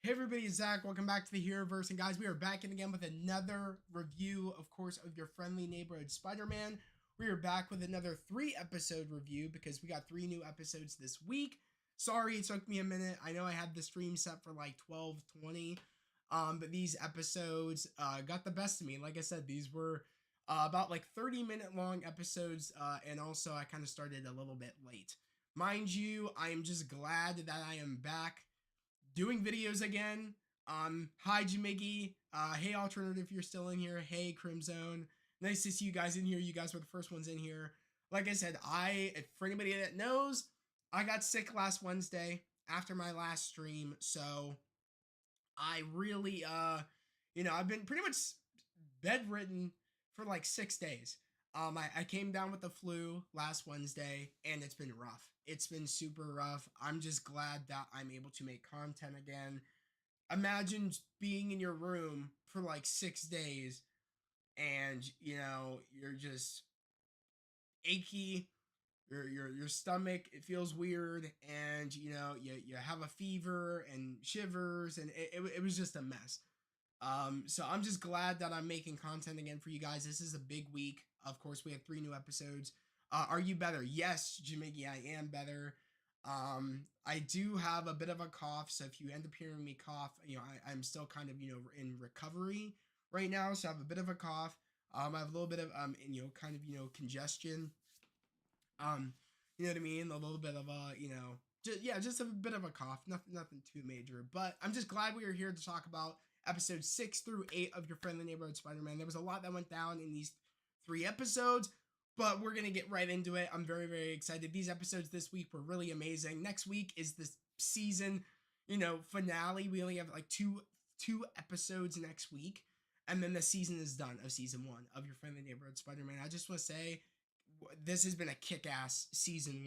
Hey everybody, it's Zach. Welcome back to the Heroverse. And guys, we are back in again with another review, of course, of your friendly neighborhood Spider-Man. We are back with another 3-episode review because we got 3 new episodes this week. Sorry it took me a minute. I know I had the stream set for like 12, 20. But these episodes got the best of me. Like I said, these were about like 30-minute long episodes, and also I kind of started a little bit late. Mind you, I am just glad that I am back doing videos again. Hi Jamiggy. Hey Alternative, if you're still in here. Hey Crimzone. Nice to see you guys in here. You guys were the first ones in here. Like I said, for anybody that knows, I got sick last Wednesday after my last stream, so I really I've been pretty much bedridden for like 6 days. I came down with the flu last Wednesday and it's been rough. It's been super rough. I'm just glad that I'm able to make content again. Imagine being in your room for like 6 days and you're just achy. Your stomach, it feels weird, and you have a fever and shivers, and it was just a mess. So I'm just glad that I'm making content again for you guys. This is a big week. Of course, we have 3 new episodes. Are you better? Yes, Jamiggy, I am better. I do have a bit of a cough, so if you end up hearing me cough, I'm still kind of in recovery right now, so I have a bit of a cough. I have a little bit of kind of congestion. You know what I mean? A little bit of a just a bit of a cough. Nothing too major, but I'm just glad we are here to talk about episodes 6 through 8 of your friendly neighborhood Spider-Man. There was a lot that went down in these 3 episodes, but we're gonna get right into it. I'm very excited. These episodes this week were really amazing. Next week is the season, finale. We only have like two episodes next week, and then the season is done of season 1 of your friendly neighborhood Spider-Man. I just want to say this has been a kick-ass season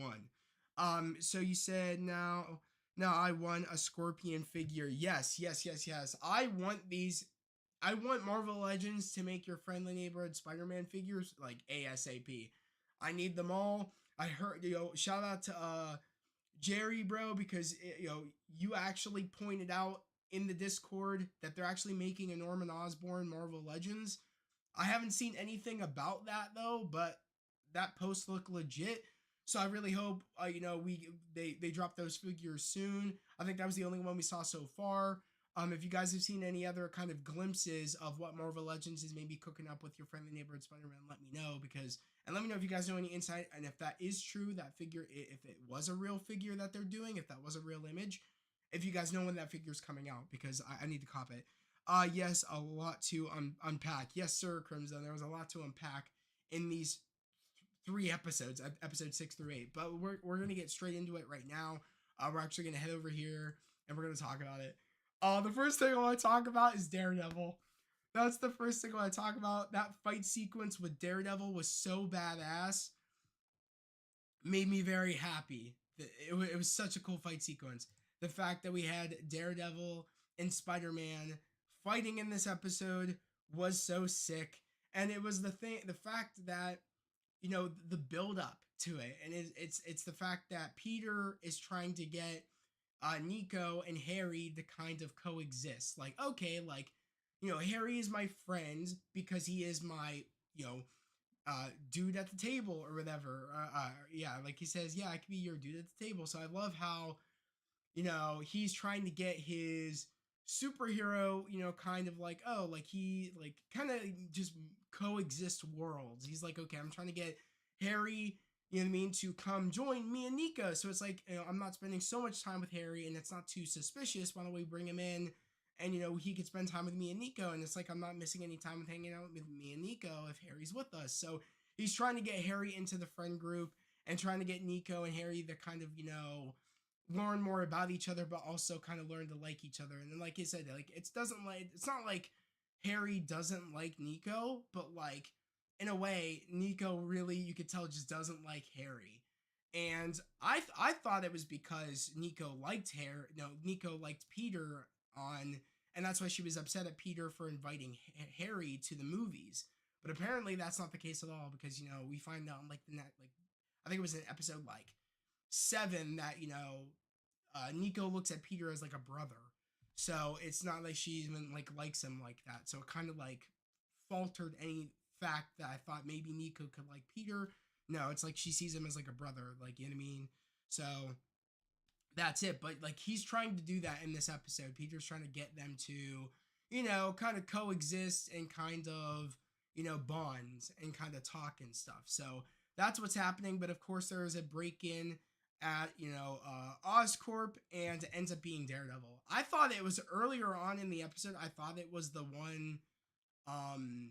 1. So you said now I want a Scorpion figure. Yes. I want these. I want Marvel Legends to make your friendly neighborhood Spider-Man figures like ASAP. I need them all. I heard, shout out to Jerry, bro, because you actually pointed out in the Discord that they're actually making a Norman Osborn Marvel Legends. I haven't seen anything about that though, but that post looked legit. So I really hope they drop those figures soon. I think that was the only one we saw so far. If you guys have seen any other kind of glimpses of what Marvel Legends is maybe cooking up with your friendly neighborhood Spider-Man, let me know, and let me know if you guys know any insight, and if that is true, that figure, if it was a real figure that they're doing, if that was a real image, if you guys know when that figure is coming out, because I need to cop it. Yes, a lot to unpack. Yes, sir, Crimson. There was a lot to unpack in these 3 episodes, episode 6 through 8. But we're gonna get straight into it right now. We're actually gonna head over here and we're gonna talk about it. The first thing I want to talk about is Daredevil. That's the first thing I want to talk about. That fight sequence with Daredevil was so badass. Made me very happy. It was such a cool fight sequence. The fact that we had Daredevil and Spider-Man fighting in this episode was so sick. And it was the fact that the build up to it, and it's the fact that Peter is trying to get Nico and Harry to kind of coexist. Like, okay, like, Harry is my friend because he is my, dude at the table or whatever. Yeah, like he says, yeah, I could be your dude at the table. So I love how, he's trying to get his superhero, kind of like, oh, like he, like, kind of just coexist worlds. He's like, okay, I'm trying to get Harry, you know what I mean, to come join me and Nico. So it's like, I'm not spending so much time with Harry and it's not too suspicious. Why don't we bring him in and, he could spend time with me and Nico? And it's like, I'm not missing any time with hanging out with me and Nico if Harry's with us. So he's trying to get Harry into the friend group and trying to get Nico and Harry to kind of, learn more about each other, but also kind of learn to like each other. And then, like I said, like it's not like Harry doesn't like Nico, but like in a way, Nico really, you could tell, just doesn't like Harry. And I thought it was because Nico liked Nico liked Peter and that's why she was upset at Peter for inviting Harry to the movies. But apparently that's not the case at all, because we find out in like the net, like I think it was in episode like 7 that Nico looks at Peter as like a brother. So it's not like she even like likes him like that. So it kind of like faltered any fact that I thought maybe Nico could like Peter. No, it's like she sees him as like a brother, like, you know what I mean? So that's it. But like he's trying to do that in this episode. Peter's trying to get them to, you know, kind of coexist and kind of, you know, bonds and kind of talk and stuff. So that's what's happening. But of course, there is a break in at, you know, Oscorp, and it ends up being Daredevil. I thought it was earlier on in the episode. I thought it was the one um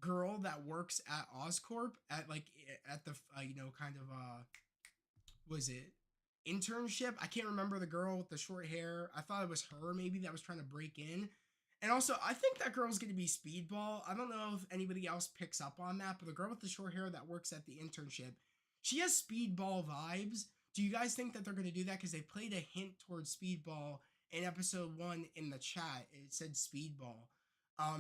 girl that works at Oscorp at like at the you know, kind of was it internship? I can't remember the girl with the short hair. I thought it was her maybe that was trying to break in. And also, I think that girl's going to be Speedball. I don't know if anybody else picks up on that, but the girl with the short hair that works at the internship, she has Speedball vibes. Do you guys think that they're going to do that? Because they played a hint towards Speedball in episode 1 in the chat. It said Speedball.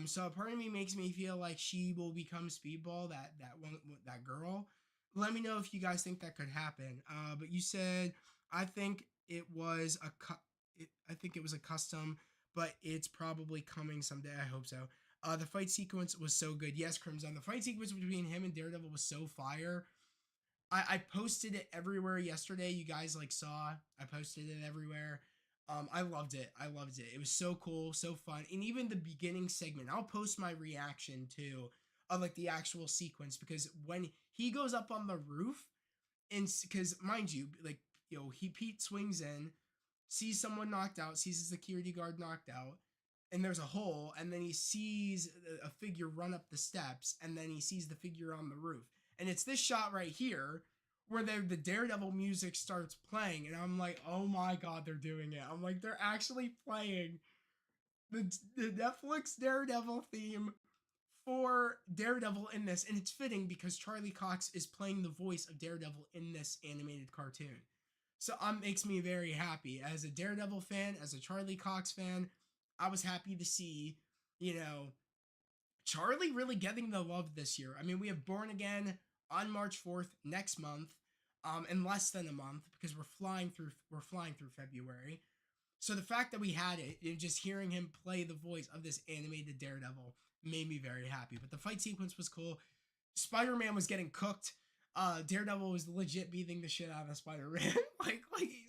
So part of me makes me feel like she will become Speedball, that girl. Let me know if you guys think that could happen. But you said I think it was I think it was a custom, but it's probably coming someday. I hope so. The fight sequence was so good. Yes, Crimson. The fight sequence between him and Daredevil was so fire. I posted it everywhere yesterday. You guys like saw. I posted it everywhere. I loved it. I loved it. It was so cool, so fun, and even the beginning segment. I'll post my reaction too of like the actual sequence, because when he goes up on the roof, and because mind you, like, you know, Pete swings in, sees someone knocked out, sees a security guard knocked out, and there's a hole, and then he sees a figure run up the steps, and then he sees the figure on the roof. And it's this shot right here where the Daredevil music starts playing, and I'm like, oh my god, they're doing it. I'm like, they're actually playing the Netflix Daredevil theme for Daredevil in this, and it's fitting because Charlie Cox is playing the voice of Daredevil in this animated cartoon. So makes me very happy. As a Daredevil fan, as a Charlie Cox fan, I was happy to see, you know, Charlie really getting the love this year. I mean, we have Born Again on March 4th next month, in less than a month, because we're flying through February. So the fact that we had it and just hearing him play the voice of this animated Daredevil made me very happy. But the fight sequence was cool. Spider-Man was getting cooked. Daredevil was legit beating the shit out of Spider-Man. like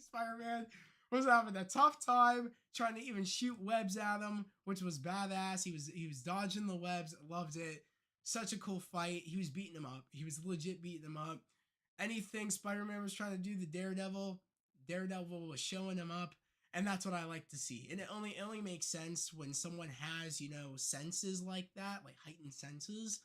Spider-Man was having a tough time trying to even shoot webs at him, which was badass. He was dodging the webs. Loved it. Such a cool fight. He was beating him up. He was legit beating him up. Anything Spider-Man was trying to do to Daredevil was showing him up. And that's what I like to see. And it only makes sense when someone has, you know, senses like that, like heightened senses.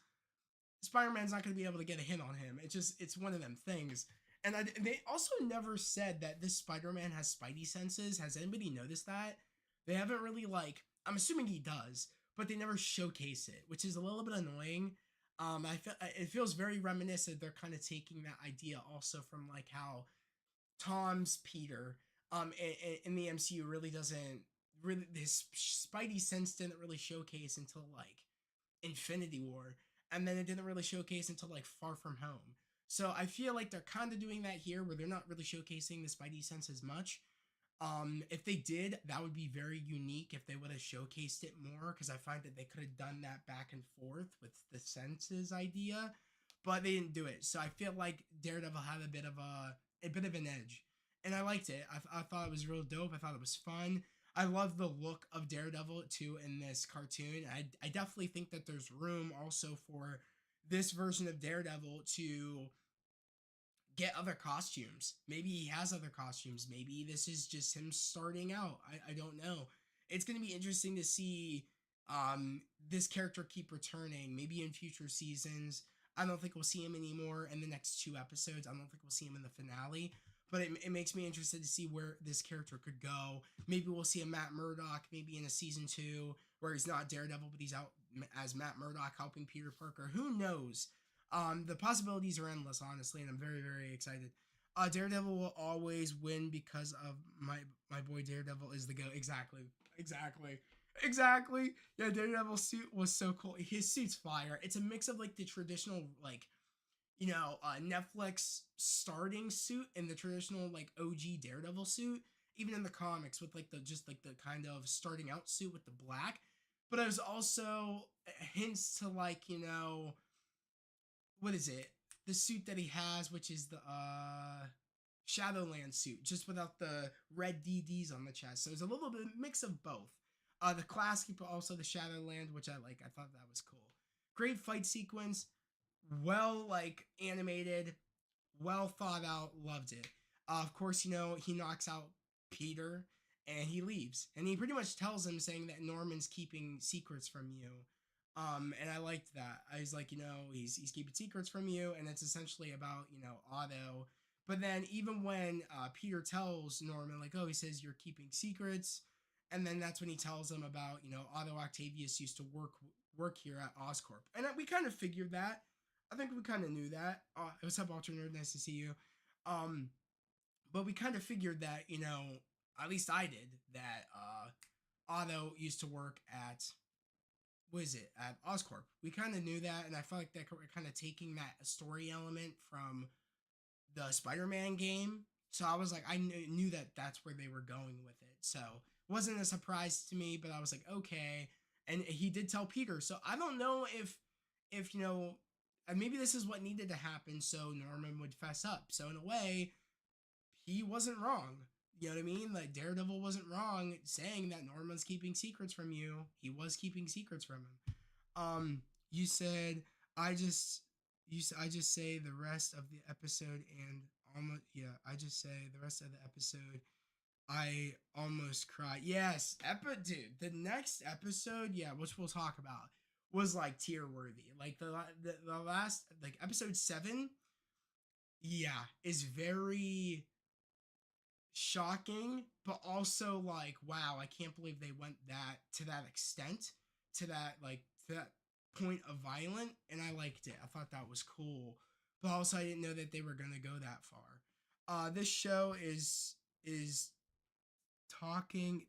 Spider-Man's not going to be able to get a hit on him. It's one of them things. And they also never said that this Spider-Man has Spidey senses. Has anybody noticed that? They haven't really, like, I'm assuming he does, but they never showcase it, which is a little bit annoying. It feels very reminiscent. They're kind of taking that idea also from like how Tom's Peter in the MCU really doesn't really, his Spidey sense didn't really showcase until like Infinity War, and then it didn't really showcase until like Far From Home. So I feel like they're kind of doing that here, where they're not really showcasing the Spidey sense as much. If they did, that would be very unique if they would have showcased it more, because I find that they could have done that back and forth with the senses idea, but they didn't do it. So I feel like Daredevil had a bit of an edge, and I liked it. I thought it was real dope. I thought it was fun. I love the look of Daredevil too in this cartoon. I definitely think that there's room also for this version of Daredevil to get other costumes. Maybe he has other costumes. Maybe this is just him starting out. I don't know. It's going to be interesting to see this character keep returning, maybe in future seasons. I don't think we'll see him anymore in the next 2 episodes. I don't think we'll see him in the finale. But it makes me interested to see where this character could go. Maybe we'll see a Matt Murdock maybe in a season 2 where he's not Daredevil, but he's out as Matt Murdock helping Peter Parker. Who knows? The possibilities are endless, honestly, and I'm very, very excited. Daredevil will always win because of my boy Daredevil is the go. Exactly. Yeah, Daredevil's suit was so cool. His suit's fire. It's a mix of like the traditional like, you know, Netflix starting suit and the traditional like OG Daredevil suit. even in the comics with like the just like the kind of starting out suit with the black. But there's also hints to like, what is it? The suit that he has, which is the Shadowland suit, just without the red DDs on the chest. So it's a little bit mix of both. The classic, but also the Shadowland, which I like. I thought that was cool. Great fight sequence, well like animated, well thought out. Loved it. Of course, he knocks out Peter and he leaves, and he pretty much tells him saying that Norman's keeping secrets from you. And I liked that. I was like, he's keeping secrets from you, and it's essentially about Otto. But then even when Peter tells Norman, like, oh, he says you're keeping secrets, and then that's when he tells him about Otto Octavius used to work here at Oscorp, and we kind of figured that. I think we kind of knew that. What's up, Ultra Nerd? Nice to see you. Um, but we kind of figured that at least I did, that Otto used to work at, what is it, at Oscorp. We kind of knew that, and I felt like that we're kind of taking that story element from the Spider-Man game. So I was like, I knew that that's where they were going with it. So it wasn't a surprise to me, but I was like, okay. And he did tell Peter. So I don't know if maybe this is what needed to happen so Norman would fess up. So in a way, he wasn't wrong. You know what I mean? Like Daredevil wasn't wrong saying that Norman's keeping secrets from you. He was keeping secrets from him. You said I just say the rest of the episode and almost, yeah, I just say the rest of the episode. I almost cried. Yes, dude. The next episode, yeah, which we'll talk about, was like tear worthy. Like the last, like episode 7, yeah, is very shocking, but also like, wow, I can't believe they went that extent, to that like to that point of violent, and I liked it. I thought that was cool, but also I didn't know that they were gonna go that far. This show is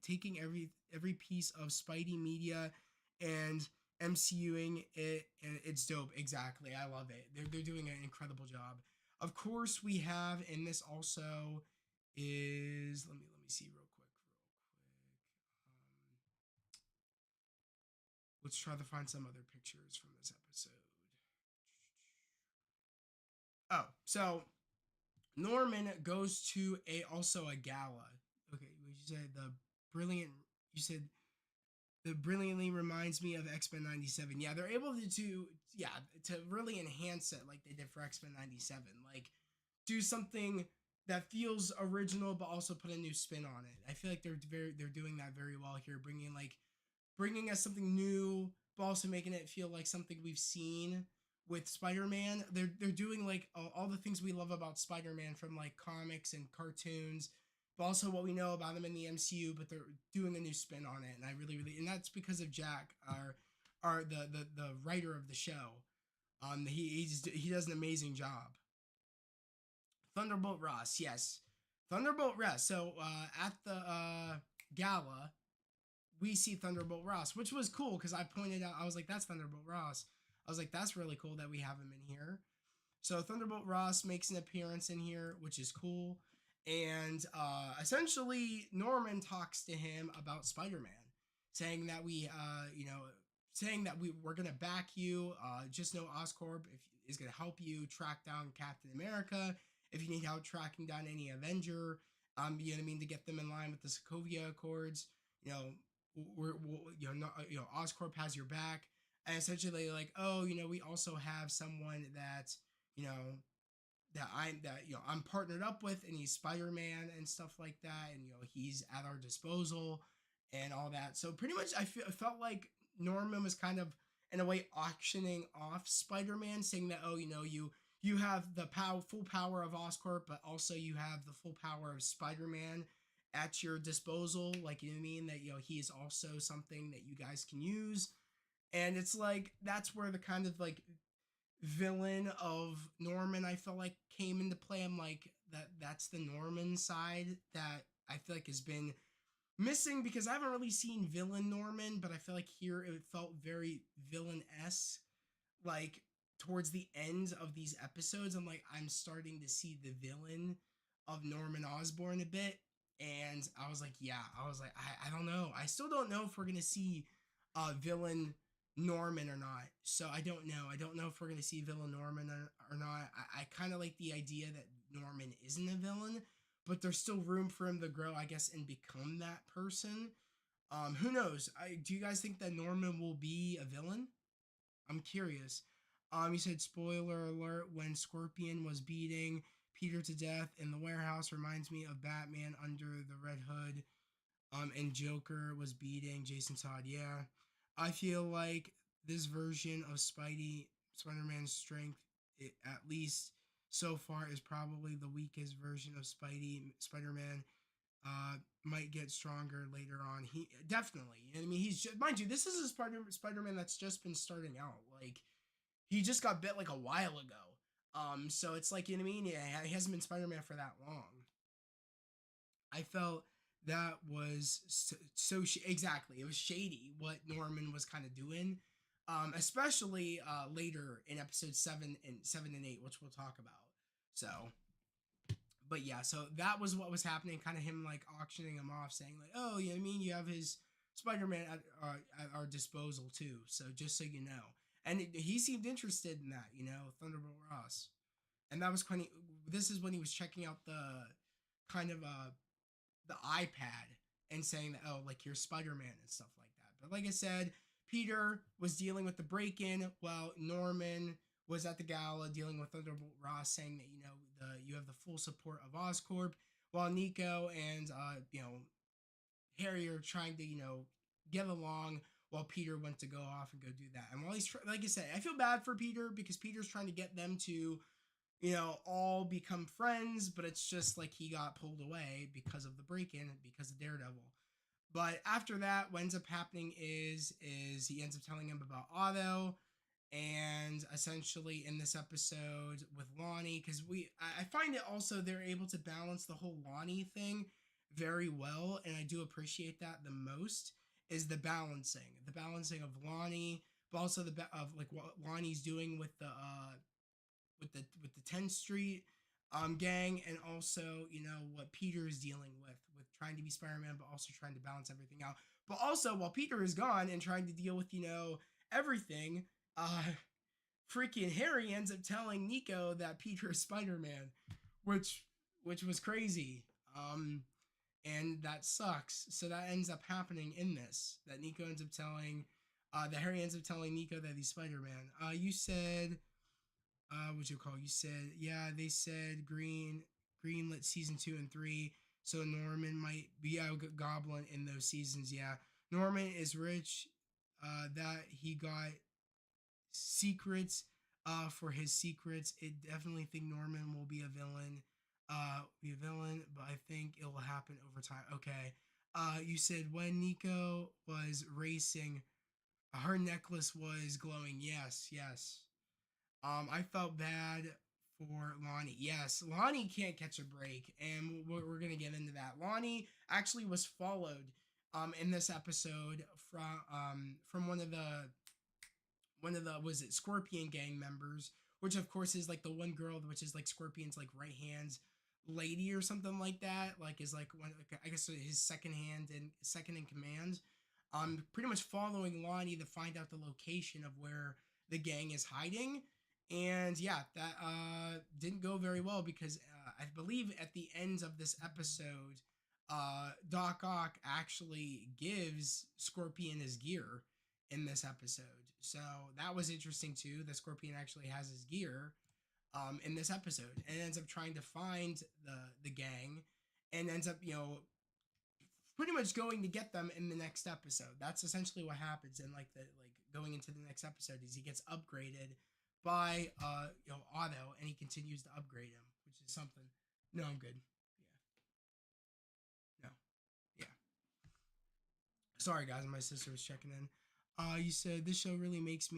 taking every piece of Spidey media and MCUing it, and it's dope. Exactly, I love it. They're doing an incredible job. Of course, we have, and this also is, let me see real quick. Let's try to find some other pictures from this episode. Oh, so Norman goes to a gala. Okay, you said the brilliant. You said the brilliantly reminds me of X-Men 97. Yeah, they're able to really enhance it like they did for X-Men 97. Like do something that feels original but also put a new spin on it. I feel like they're doing that very well here, bringing us something new but also making it feel like something we've seen with Spider-Man. They're doing like all the things we love about Spider-Man from like comics and cartoons, but also what we know about him in the MCU, but they're doing a new spin on it, and I really, and that's because of Jack, our the writer of the show. He does an amazing job. Thunderbolt Ross, yes, Thunderbolt Ross. So at the gala, we see Thunderbolt Ross, which was cool because I pointed out, I was like, that's Thunderbolt Ross. I was like, that's really cool that we have him in here. So Thunderbolt Ross makes an appearance in here, which is cool. And essentially, Norman talks to him about Spider-Man, saying that we're gonna back you. Just know Oscorp is gonna help you track down Captain America. If you need help tracking down any Avenger, you know what I mean, to get them in line with the Sokovia Accords, you know, Oscorp has your back. And essentially, like, oh, we also have someone that you know I'm partnered up with, and he's Spider-Man and stuff like that, and he's at our disposal and all that. So pretty much, I felt like Norman was kind of in a way auctioning off Spider-Man, saying that, oh, you have the full power of Oscorp, but also you have the full power of Spider-Man at your disposal. Like, you know what I mean? That he is also something that you guys can use, and it's like that's where the kind of like villain of Norman I felt like came into play. I'm like, that's the Norman side that I feel like has been missing, because I haven't really seen villain Norman, but I feel like here it felt very villain-esque. Like towards the end of these episodes, I'm like, I'm starting to see the villain of Norman Osborn a bit. And I was like, yeah, I don't know. I still don't know if we're gonna see villain Norman or not. So I don't know. I don't know if we're gonna see villain Norman or not. I kind of like the idea that Norman isn't a villain, but there's still room for him to grow, I guess, and become that person. Who knows? Do you guys think that Norman will be a villain? I'm curious. You said spoiler alert when Scorpion was beating Peter to death in the warehouse reminds me of Batman under the Red Hood. And Joker was beating Jason Todd. Yeah, I feel like this version of Spider-Man's strength, at least so far, is probably the weakest version of Spider-Man. Might get stronger later on. He definitely. I mean, he's just, mind you, this is a Spider-Man that's just been starting out. Like he just got bit like a while ago. So it's like, you know what I mean? Yeah, he hasn't been Spider-Man for that long. I felt that was exactly, it was shady what Norman was kind of doing, especially later in episode 7 and 8, which we'll talk about. So, but yeah, so that was what was happening, kind of him like auctioning him off, saying like, oh, you know what I mean, you have his Spider-Man at our disposal too, so just so you know. And he seemed interested in that, you know, Thunderbolt Ross. And that was kind of, this is when he was checking out the kind of the iPad and saying that, oh, like here's Spider-Man and stuff like that. But like I said, Peter was dealing with the break-in while Norman was at the gala dealing with Thunderbolt Ross, saying that, you know, you have the full support of Oscorp, while Nico and Harry are trying to, you know, get along while Peter went to go off and go do that. And while like I said, I feel bad for Peter because Peter's trying to get them to, you know, all become friends, but it's just like he got pulled away because of the break-in and because of Daredevil. But after that, what ends up happening is he ends up telling him about Otto, and essentially in this episode with Lonnie, because I find it also they're able to balance the whole Lonnie thing very well, and I do appreciate that the most is the balancing of Lonnie, but also of like what Lonnie's doing with the 10th Street gang, and also, you know, what Peter is dealing with trying to be Spider-Man but also trying to balance everything out. But also while Peter is gone and trying to deal with, you know, everything, freaking Harry ends up telling Nico that Peter is Spider-Man, which which was crazy. And that sucks. So that ends up happening in this. That Nico ends up telling that Harry ends up telling Nico that he's Spider-Man. You said what you call, you said, yeah, they said greenlit season 2 and 3, so Norman might be a goblin in those seasons. Yeah, Norman is rich, that he got secrets for his secrets. It definitely think Norman will be a villain, but I think it will happen over time. Okay. You said when Nico was racing, her necklace was glowing. Yes, yes. I felt bad for Lonnie. Yes, Lonnie can't catch a break, and we're gonna get into that. Lonnie actually was followed, in this episode from one of the was it Scorpion gang members, which of course is like the one girl which is like Scorpion's like right hand lady or something like that. Like is like one, like, I guess his second hand and second in command. Pretty much following Lonnie to find out the location of where the gang is hiding. And yeah, that didn't go very well because I believe at the end of this episode, Doc Ock actually gives Scorpion his gear in this episode. So that was interesting too. The Scorpion actually has his gear in this episode and ends up trying to find the gang, and ends up, you know, pretty much going to get them in the next episode. That's essentially what happens in like the like going into the next episode is he gets upgraded by you know, Otto, and he continues to upgrade him, which is something. No, I'm good. Yeah. No. Yeah. Sorry guys, my sister was checking in. You said this show really makes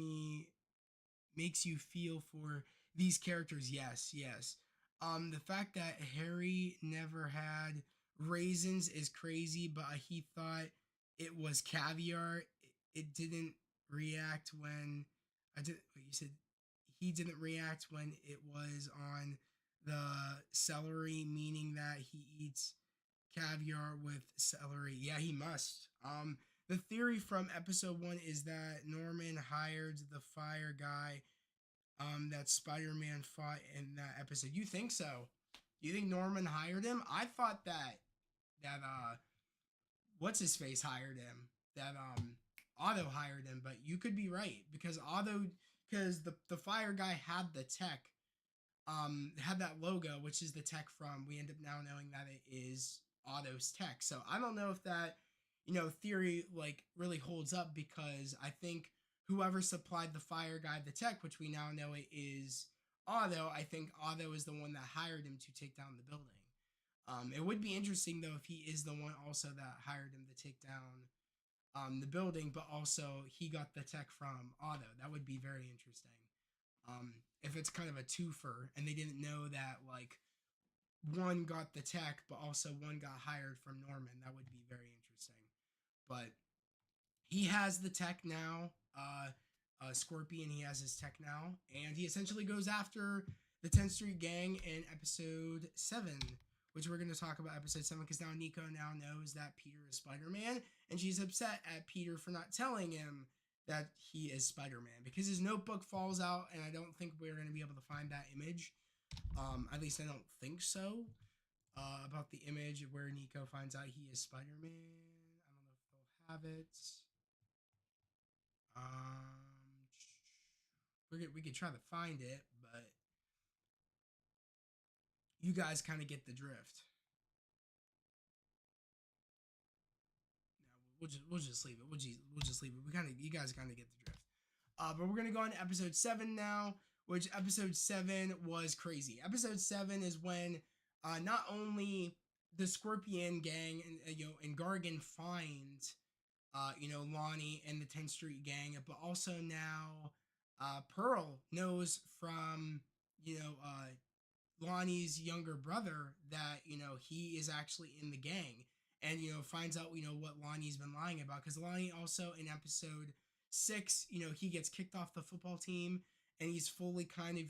you feel for these characters. Yes, yes. The fact that Harry never had raisins is crazy, but he thought it was caviar. It didn't react when I did. You said he didn't react when it was on the celery, meaning that he eats caviar with celery. Yeah, he must. The theory from episode 1 is that Norman hired the fire guy that Spider-Man fought in that episode. You think so? You think Norman hired him? I thought that what's his face hired him. That Otto hired him, but you could be right because the fire guy had the tech, had that logo, which is the tech from. We end up now knowing that it is Otto's tech. So I don't know if that theory like really holds up because I think whoever supplied the fire guy the tech, which we now know it is Otto. I think Otto is the one that hired him to take down the building. It would be interesting though if he is the one also that hired him to take down the building, but also he got the tech from Otto. That would be very interesting. If it's kind of a twofer and they didn't know that like one got the tech, but also one got hired from Norman, that would be very interesting. But he has the tech now. Scorpion, he has his tech now, and he essentially goes after the 10th Street Gang in episode 7, which we're going to talk about episode 7 because now Nico now knows that Peter is Spider-Man, and she's upset at Peter for not telling him that he is Spider-Man because his notebook falls out, and I don't think we're going to be able to find that image. At least I don't think so. About the image of where Nico finds out he is Spider-Man. I don't know if they'll have it. We could try to find it, but you guys kind of get the drift. No, we'll just leave it. We'll just leave it. You guys kind of get the drift. But we're gonna go on to episode 7 now, which episode 7 was crazy. Episode 7 is when not only the Scorpion gang and Gargan find Lonnie and the 10th Street Gang, but also now Pearl knows from Lonnie's younger brother that he is actually in the gang, and finds out what Lonnie's been lying about, because Lonnie also in episode 6 he gets kicked off the football team, and he's fully kind of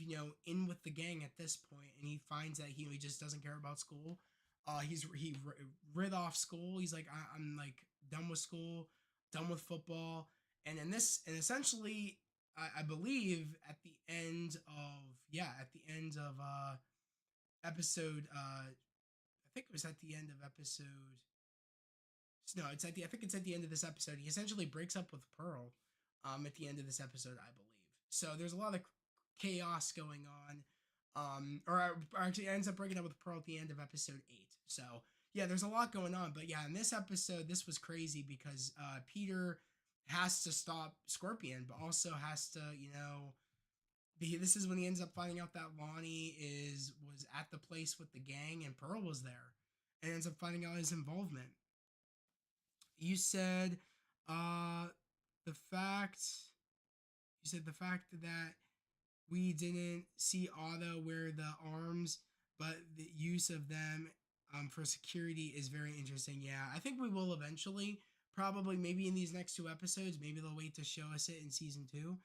in with the gang at this point, and he finds that he just doesn't care about school. He rid off school. He's like, I'm like done with school, done with football. And essentially I believe at the end of episode I think it was at the end of episode no it's at the I think it's at the end of this episode, he essentially breaks up with Pearl at the end of this episode, I believe. So there's a lot of chaos going on. Or actually ends up breaking up with Pearl at the end of episode 8. So yeah, there's a lot going on. But yeah, in this episode, this was crazy because Peter has to stop Scorpion, but also has to, this is when he ends up finding out that Lonnie was at the place with the gang and Pearl was there, and ends up finding out his involvement. You said the fact that we didn't see Otto wear the arms, but the use of them for security is very interesting. Yeah, I think we will eventually. Probably maybe in these next 2 episodes. Maybe they'll wait to show us it in season 2.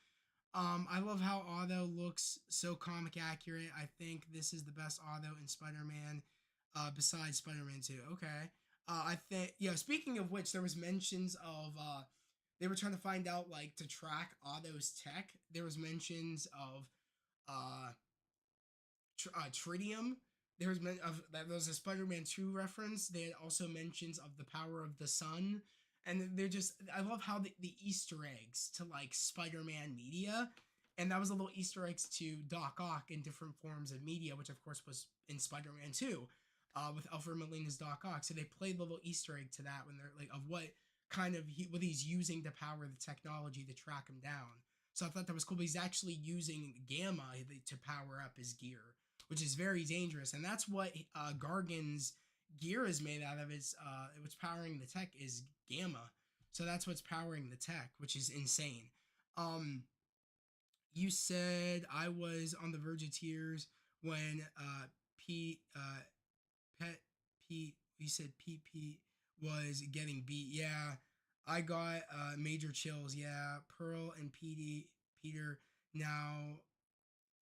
I love how Otto looks so comic accurate. I think this is the best Otto in Spider-Man besides Spider-Man 2. Okay. I think, speaking of which, there was mentions of they were trying to find out, like, to track Otto's tech. There was mentions of tritium. There was a Spider-Man 2 reference. They had also mentions of the power of the sun. And they're just, I love how the Easter eggs to like Spider-Man media, and that was a little Easter eggs to Doc Ock in different forms of media, which of course was in Spider-Man 2 with Alfred Molina's Doc Ock. So they played a little Easter egg to that when they're like of what kind of what he's using to power the technology to track him down. So I thought that was cool. But he's actually using gamma to power up his gear, which is very dangerous, and that's what Gargan's gear is made out of. Is what's powering the tech is gamma, so that's what's powering the tech, which is insane. You said I was on the verge of tears when Pete you said Pete was getting beat. Yeah, I got major chills. Yeah, Pearl and Peter now.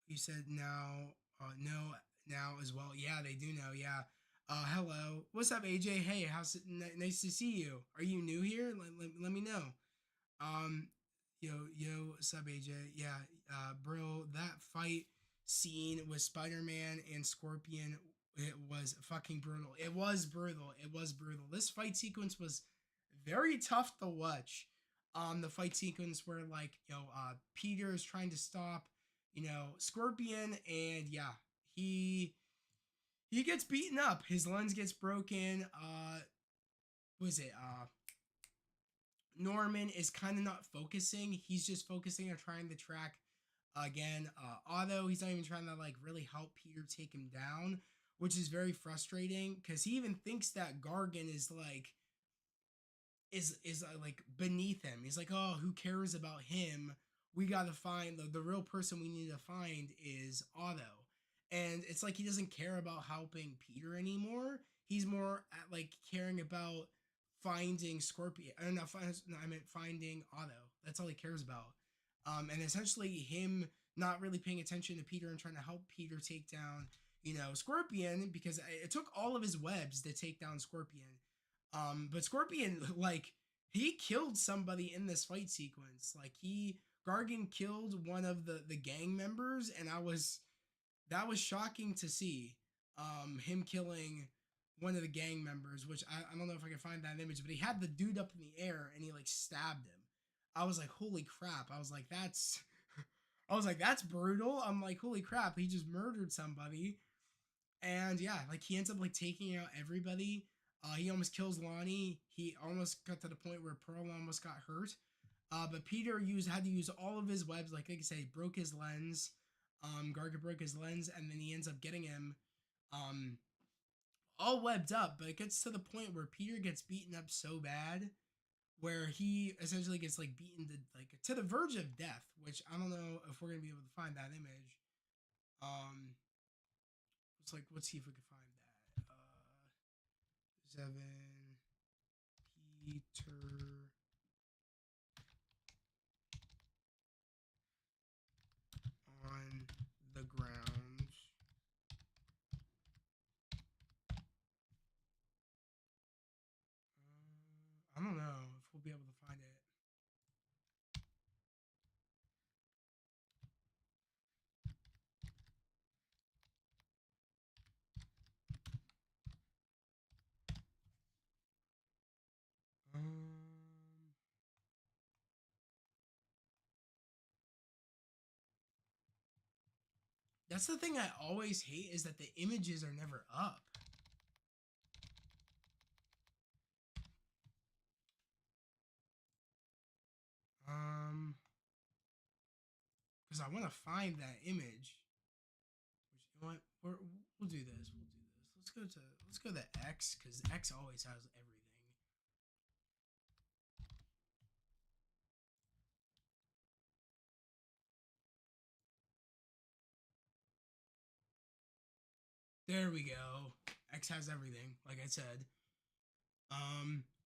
You said now no now as well. Yeah, they do know. Yeah. Hello. What's up, AJ? Hey, nice to see you. Are you new here? Let me know. Um, yo, what's up, AJ? Yeah, bro, that fight scene with Spider-Man and Scorpion, it was fucking brutal. It was brutal. It was brutal. This fight sequence was very tough to watch. The fight sequence where Peter is trying to stop, Scorpion, and yeah, he he gets beaten up. His lens gets broken. Was it Norman is kind of not focusing. He's just focusing on trying to track again Otto. He's not even trying to like really help Peter take him down, which is very frustrating because he even thinks that Gargan is like beneath him. He's like, oh, who cares about him? We gotta find the real person we need to find is Otto. And it's like he doesn't care about helping Peter anymore. He's more at like caring about finding Scorpion. I don't know. No, I meant finding Otto. That's all he cares about. And essentially him not really paying attention to Peter and trying to help Peter take down, Scorpion because it took all of his webs to take down Scorpion. But Scorpion, like, he killed somebody in this fight sequence. Like, Gargan killed one of the gang members, and that was shocking to see. Him killing one of the gang members, which I don't know if I can find that image, but he had the dude up in the air and he like stabbed him. I was like, holy crap. I was like, that's brutal. I'm like, holy crap, he just murdered somebody. And yeah, like he ends up like taking out everybody. He almost kills Lonnie. He almost got to the point where Pearl almost got hurt. But Peter had to use all of his webs. Like I said, he broke his lens. Garga broke his lens, and then he ends up getting him um, all webbed up. But it gets to the point where Peter gets beaten up so bad, where he essentially gets like beaten to the verge of death. Which I don't know if we're gonna be able to find that image. Um, it's like let's see if we can find that. Seven Peter on the ground. I don't know if we'll be able to find it. That's the thing I always hate is that the images are never up. Because I want to find that image. Which you know what? We'll do this. We'll do this. Let's go to X because X always has everything. There we go. X has everything, like I said.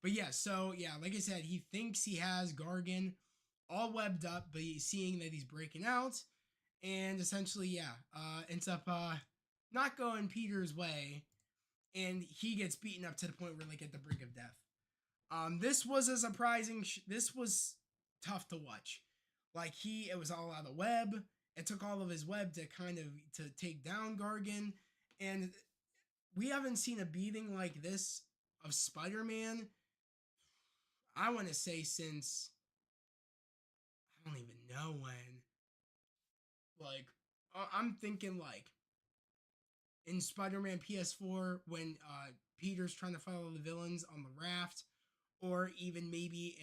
But yeah, so yeah, like I said, he thinks he has Gargan all webbed up, but he's seeing that he's breaking out, and essentially, yeah, ends up not going Peter's way, and he gets beaten up to the point where like at the brink of death. This was a surprising. This was tough to watch. Like it was all out of web. It took all of his web to kind of to take down Gargan, and we haven't seen a beating like this of Spider-Man. I want to say since I don't even know when. Like I'm thinking like in Spider-Man PS4 when Peter's trying to follow the villains on the raft, or even maybe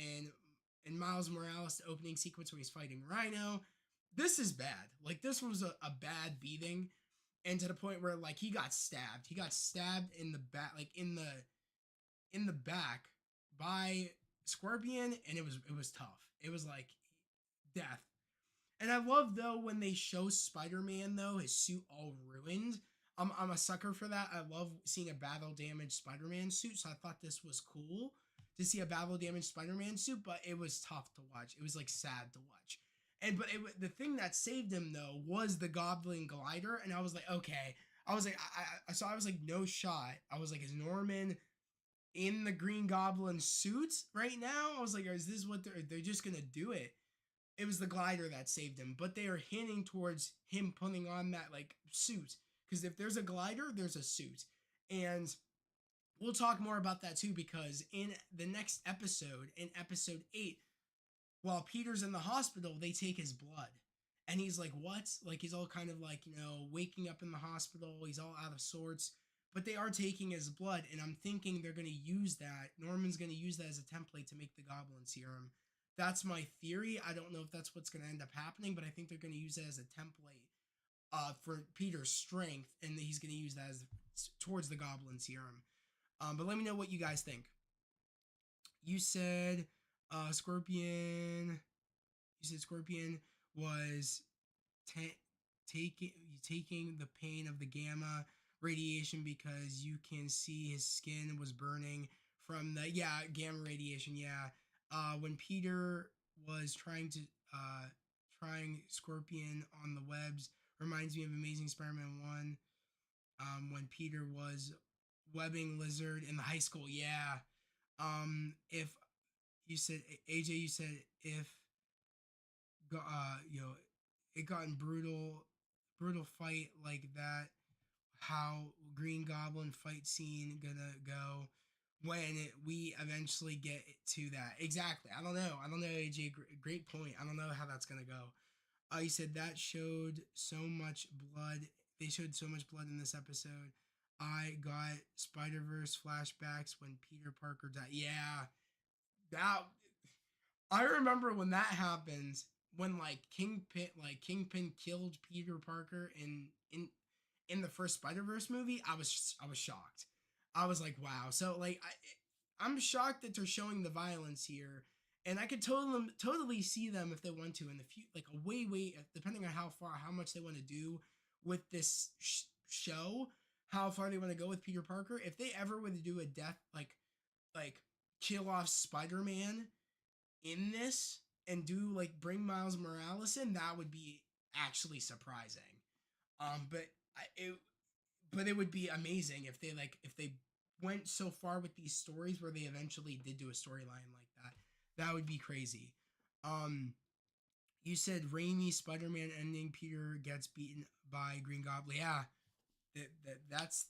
in Miles Morales the opening sequence where he's fighting Rhino. This is bad. Like this was a bad beating, and to the point where like he got stabbed. He got stabbed in the back, like in the back by Scorpion, and it was tough. It was like death. And I love though when they show Spider-Man though his suit all ruined. I'm a sucker for that. I love seeing a battle damaged Spider-Man suit, so I thought this was cool to see a battle damaged Spider-Man suit, but it was tough to watch. It was like sad to watch. The thing that saved him though was the Goblin glider, and I was like, okay. I was like, so I was like, no shot. I was like, is Norman in the Green Goblin suit right now? I was like, is this what they're just gonna do it? It was the glider that saved him, but they are hinting towards him putting on that like suit, because if there's a glider, there's a suit, and we'll talk more about that too, because in the next episode, in episode 8, while Peter's in the hospital, they take his blood. And he's like, what? Like, he's all kind of like, waking up in the hospital. He's all out of sorts. But they are taking his blood. And I'm thinking they're going to use that. Norman's going to use that as a template to make the Goblin Serum. That's my theory. I don't know if that's what's going to end up happening, but I think they're going to use it as a template for Peter's strength. And he's going to use that as towards the Goblin Serum. But let me know what you guys think. You said Scorpion. You said Scorpion was taking the pain of the gamma radiation because you can see his skin was burning from the gamma radiation. When Peter was trying Scorpion on the webs, reminds me of Amazing Spider-Man 1. When Peter was webbing Lizard in the high school. If you said AJ, you said if it gotten brutal fight like that, how Green Goblin fight scene gonna go when we eventually get to that. Exactly. I don't know, AJ. Great point. I don't know how that's gonna go. You said that showed so much blood. They showed so much blood in this episode. I got Spider-Verse flashbacks when Peter Parker died. Yeah, that I remember when that happens. When Kingpin killed Peter Parker in the first Spider-Verse movie. I was shocked. I was like, wow. So like I'm shocked that they're showing the violence here, and I could totally see them if they want to in the future, like a way depending on how much they want to do with this show, how far they want to go with Peter Parker. If they ever would do a death like kill off Spider-Man in this and do like bring Miles Morales in, that would be actually surprising. But it would be amazing if they went so far with these stories where they eventually did do a storyline like that. That would be crazy. You said Raimi Spider-Man ending, Peter gets beaten by Green Goblin. Yeah,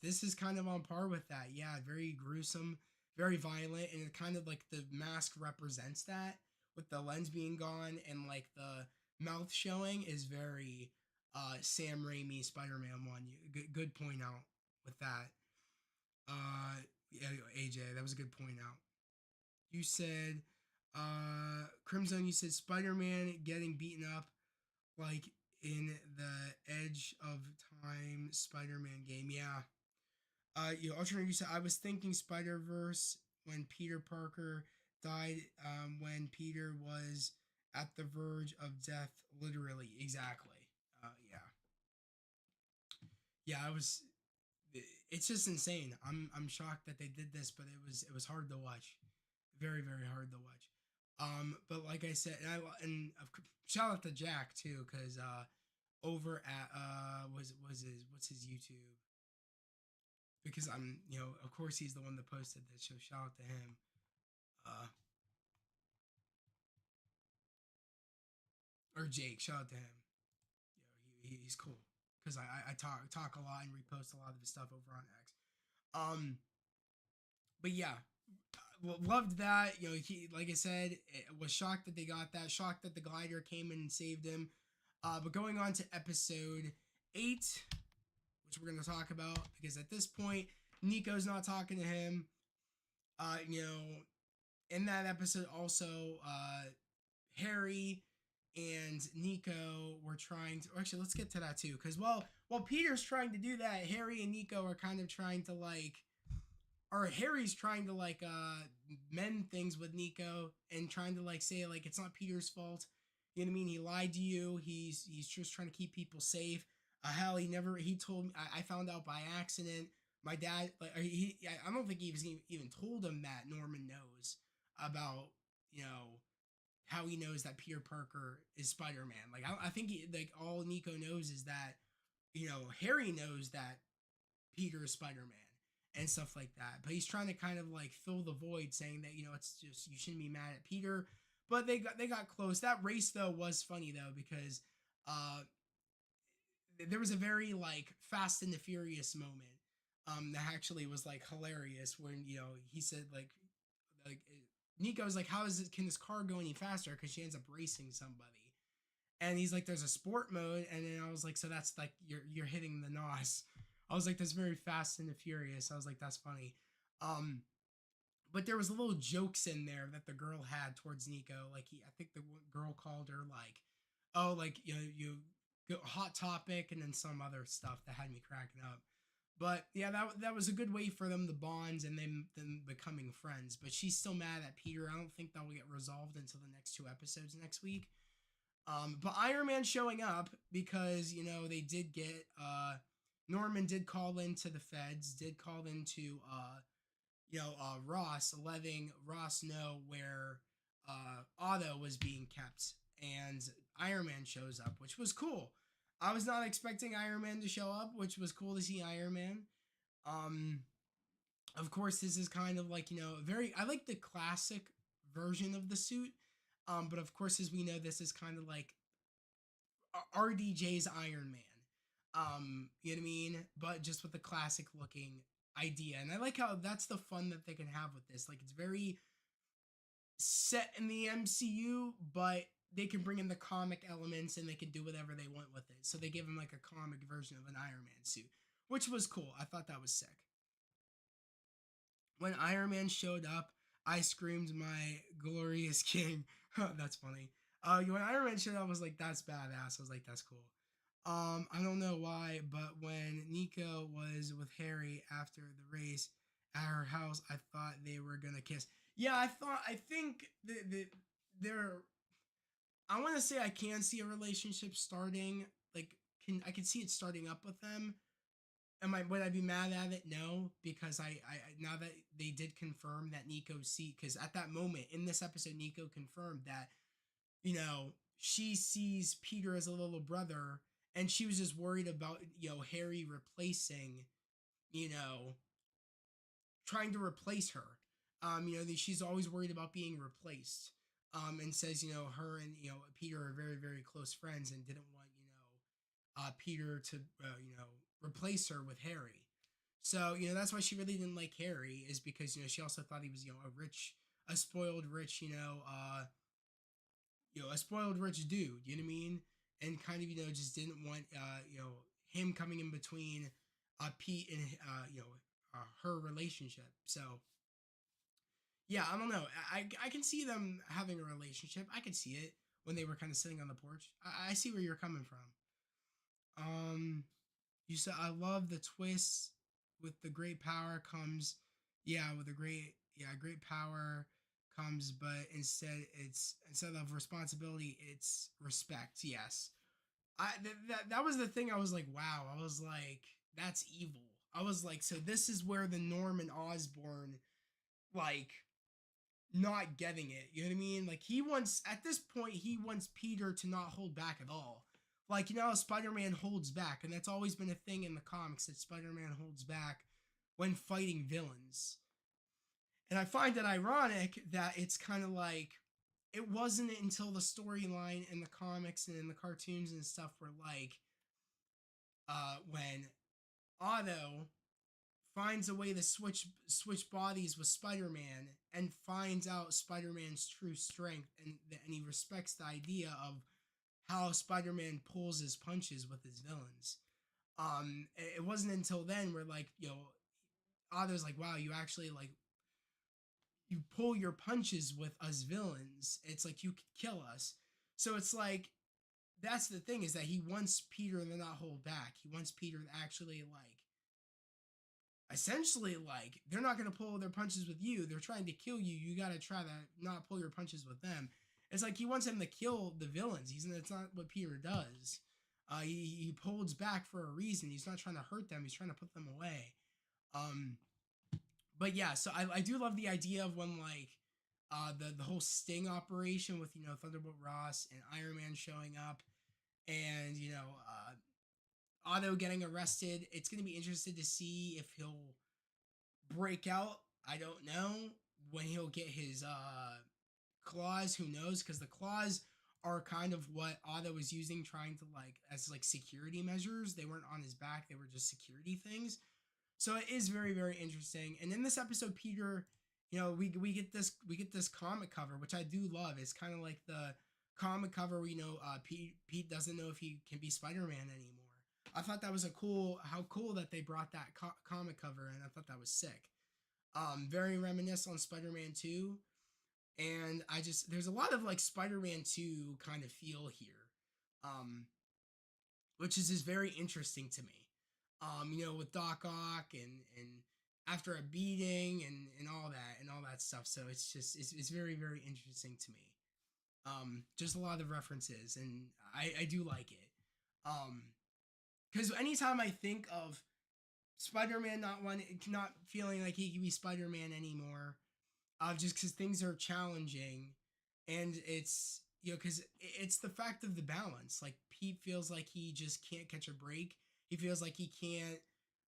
this is kind of on par with that. Yeah, very gruesome, very violent, and it kind of like the mask represents that, with the lens being gone and like the mouth showing, is very Sam Raimi Spider-Man 1. Good point out with that. Yeah, AJ, that was a good point out. You said Crimson, you said Spider-Man getting beaten up like in the Edge of Time Spider-Man game. Yeah. Alternate, you said I was thinking Spider-Verse when Peter Parker died, when Peter was at the verge of death, literally. Exactly. Yeah. Yeah, I was. It's just insane. I'm shocked that they did this, but it was hard to watch, very hard to watch. But like I said, and shout out to Jack too, because over at was his what's his YouTube, because I'm of course he's the one that posted this, so shout out to him. Uh, or Jake, shout out to him. He's cool, because I talk a lot and repost a lot of his stuff over on X. But yeah, loved that. He, like I said, was shocked that they got that. Shocked that the glider came in and saved him. But going on to episode 8, which we're gonna talk about, because at this point Nico's not talking to him. In that episode also, Harry and Nico were trying to. Actually, let's get to that too, because while Peter's trying to do that, Harry and Nico are kind of trying to or Harry's trying to mend things with Nico and trying to say it's not Peter's fault. You know what I mean? He lied to you. He's just trying to keep people safe. Hell, he told me. I found out by accident. My dad, I don't think he even told him that Norman knows about how he knows that Peter Parker is Spider-Man. I think all Nico knows is that Harry knows that Peter is Spider-Man and stuff like that. But he's trying to kind of like fill the void, saying that it's just you shouldn't be mad at Peter. But they got close. That race though was funny though because uh there was a very like Fast and the Furious moment that actually was like hilarious when he said like Nico's like, how is it, can this car go any faster, because she ends up racing somebody, and he's like, there's a sport mode, and then I was like, so that's like you're hitting the nos. I was like, that's very Fast and the Furious. I was like, that's funny. um but there was little jokes in there that the girl had towards Nico. Like I think the girl called her like, oh, like you hot topic, and then some other stuff that had me cracking up. But yeah, that was a good way for them to bond and them becoming friends. But she's still mad at Peter. I don't think that will get resolved until the next two episodes next week. But Iron Man showing up because they did get Norman did call into the feds, did call into Ross, letting Ross know where Otto was being kept, and Iron Man shows up, which was cool. I was not expecting Iron Man to show up, which was cool to see Iron Man. Um, of course, this is kind of like very. I like the classic version of the suit, but of course, as we know, this is kind of like RDJ's Iron Man. You know what I mean? But just with the classic looking idea. And I like how that's the fun that they can have with this. Like, it's very set in the MCU, but they can bring in the comic elements and they can do whatever they want with it. So they give him like a comic version of an Iron Man suit, which was cool. I thought that was sick. When Iron Man showed up, I screamed my glorious king. That's funny. When Iron Man showed up, I was like, that's badass. I was like, that's cool. I don't know why, but when Nico was with Harry after the race at her house, I thought they were gonna kiss. Yeah, I think they're. I want to say I can see a relationship starting. Like, I can see it starting up with them. Would I be mad at it? No, because I now that they did confirm that Nico see, because at that moment in this episode, Nico confirmed that she sees Peter as a little brother, and she was just worried about Harry replacing, you know, trying to replace her. She's always worried about being replaced. And says her and Peter are very very close friends, and didn't want Peter to replace her with Harry. So that's why she really didn't like Harry, is because she also thought he was a spoiled rich a spoiled rich dude, you know what I mean? And kind of, just didn't want, him coming in between Pete and, her relationship. So, yeah, I don't know. I can see them having a relationship. I could see it when they were kind of sitting on the porch. I see where you're coming from. You said, I love the twists with the great power comes, yeah, with a great power comes, but instead of responsibility, it's respect. Yes. That was the thing. I was like, wow. I was like, that's evil. I was like, so this is where the Norman Osborn, like, not getting it. You know what I mean? Like, at this point, he wants Peter to not hold back at all. Like, how Spider-Man holds back, and that's always been a thing in the comics, that Spider-Man holds back when fighting villains. And I find it ironic that it's kind of like, it wasn't until the storyline in the comics and in the cartoons and stuff were like, when Otto finds a way to switch bodies with Spider-Man and finds out Spider-Man's true strength, and he respects the idea of how Spider-Man pulls his punches with his villains. It wasn't until then where like Otto's like, wow, you actually like, you pull your punches with us villains. It's like you could kill us. So it's like, that's the thing, is that he wants Peter to not hold back. He wants Peter to actually like, essentially like, they're not going to pull their punches with you. They're trying to kill you. You got to try to not pull your punches with them. It's like he wants him to kill the villains. It's not what Peter does. He holds back for a reason. He's not trying to hurt them. He's trying to put them away. But yeah, so I do love the idea of when like the whole sting operation with Thunderbolt Ross and Iron Man showing up, and Otto getting arrested. It's going to be interesting to see if he'll break out. I don't know when he'll get his claws. Who knows? Because the claws are kind of what Otto was using, trying to like as like security measures. They weren't on his back; they were just security things. So it is very very interesting. And in this episode, Peter, we get this comic cover, which I do love. It's kind of like the comic cover where Pete doesn't know if he can be Spider-Man anymore. I thought that was how cool that they brought that comic cover, and I thought that was sick. Very reminiscent on Spider-Man 2, and there's a lot of like Spider-Man 2 kind of feel here, um, which is just very interesting to me. With Doc Ock and after a beating and all that stuff. So it's very very interesting to me. Just a lot of references, and I do like it. Because anytime I think of Spider-Man not feeling like he can be Spider-Man anymore, just because things are challenging, and it's because it's the fact of the balance. Like Pete feels like he just can't catch a break. He feels like he can't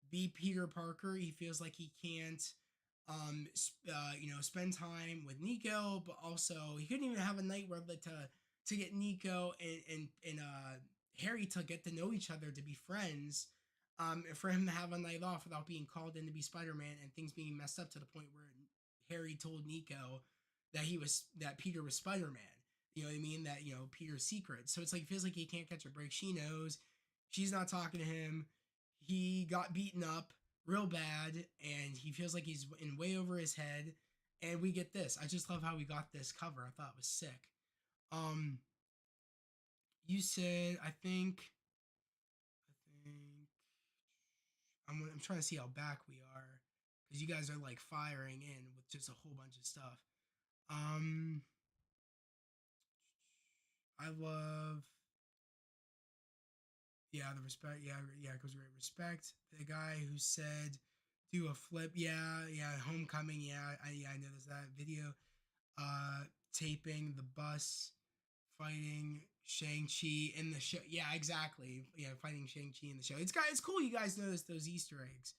be Peter Parker. He feels like he can't, spend time with Nico, but also he couldn't even have a night where to get Nico and Harry to get to know each other, to be friends, and for him to have a night off without being called in to be Spider-Man and things being messed up to the point where Harry told Nico that Peter was Spider-Man. You know what I mean? That Peter's secret. So it's like it feels like he can't catch a break. She knows. She's not talking to him. He got beaten up real bad, and he feels like he's in way over his head. And we get this. I just love how we got this cover. I thought it was sick. You said I'm trying to see how back we are because you guys are like firing in with just a whole bunch of stuff. I love the respect. Because great respect. The guy who said do a flip. Homecoming. I noticed that video. Taping the bus, fighting Shang-Chi in the show. Yeah, exactly. Yeah, fighting Shang-Chi in the show. It's cool you guys noticed those Easter eggs.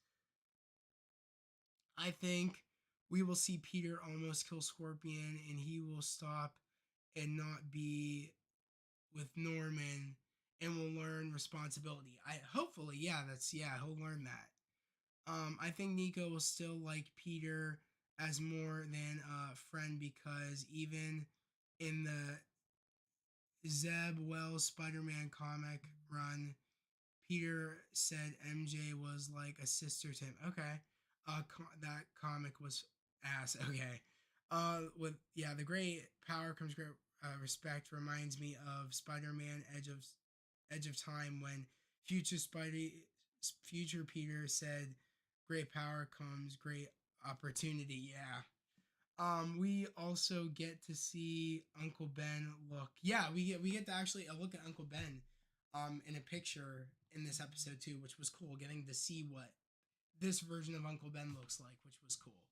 I think we will see Peter almost kill Scorpion, and he will stop and not be with Norman and will learn responsibility. Hopefully, he'll learn that. I think Nico will still like Peter as more than a friend because even in the Zeb Wells Spider-Man comic run, Peter said MJ was like a sister to him. Okay, that comic was ass. Okay, the great power comes great respect. Reminds me of Spider-Man Edge of Time when future Peter said, "Great power comes great opportunity." Yeah. We also get to see Uncle Ben look. Yeah, we get to actually look at Uncle Ben, in a picture in this episode too, which was cool. Getting to see what this version of Uncle Ben looks like, which was cool.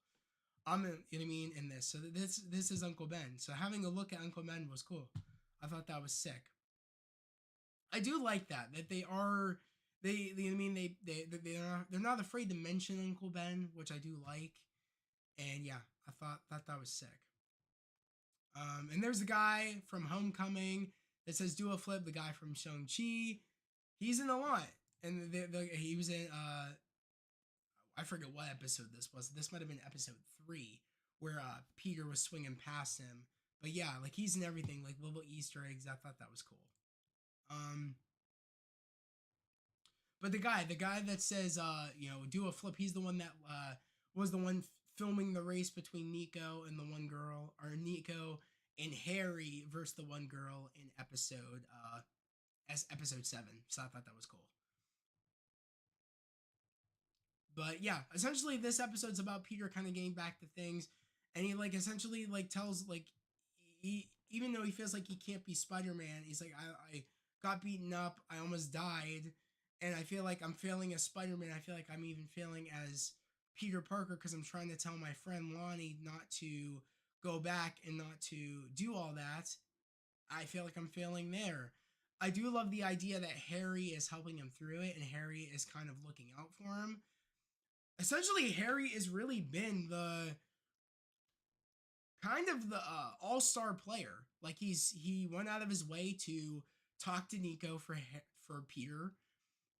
You know what I mean, in this. So this is Uncle Ben. So having a look at Uncle Ben was cool. I thought that was sick. I do like that they are they I mean they're not afraid to mention Uncle Ben, which I do like. And yeah, I thought that was sick. And there's a guy from Homecoming that says do a flip. The guy from Shang-Chi, he's in a lot, and he was in I forget what episode this was. This might have been episode 3 where Peter was swinging past him. But yeah, like he's in everything, like little Easter eggs. I thought that was cool. But the guy that says do a flip, he's the one that was the one filming the race between Nico and the one girl, or Nico and Harry versus the one girl in episode 7. So I thought that was cool. But yeah, essentially this episode's about Peter kind of getting back to things, and he like essentially like tells like he, even though he feels like he can't be Spider-Man, he's like I got beaten up, I almost died, and I feel like I'm failing as Spider-Man. I feel like I'm even failing as Peter Parker because I'm trying to tell my friend Lonnie not to go back and not to do all that. I feel like I'm failing there. I do love the idea that Harry is helping him through it, and Harry is kind of looking out for him. Essentially, Harry has really been the kind of the all-star player. Like he went out of his way to talk to Nico for Peter,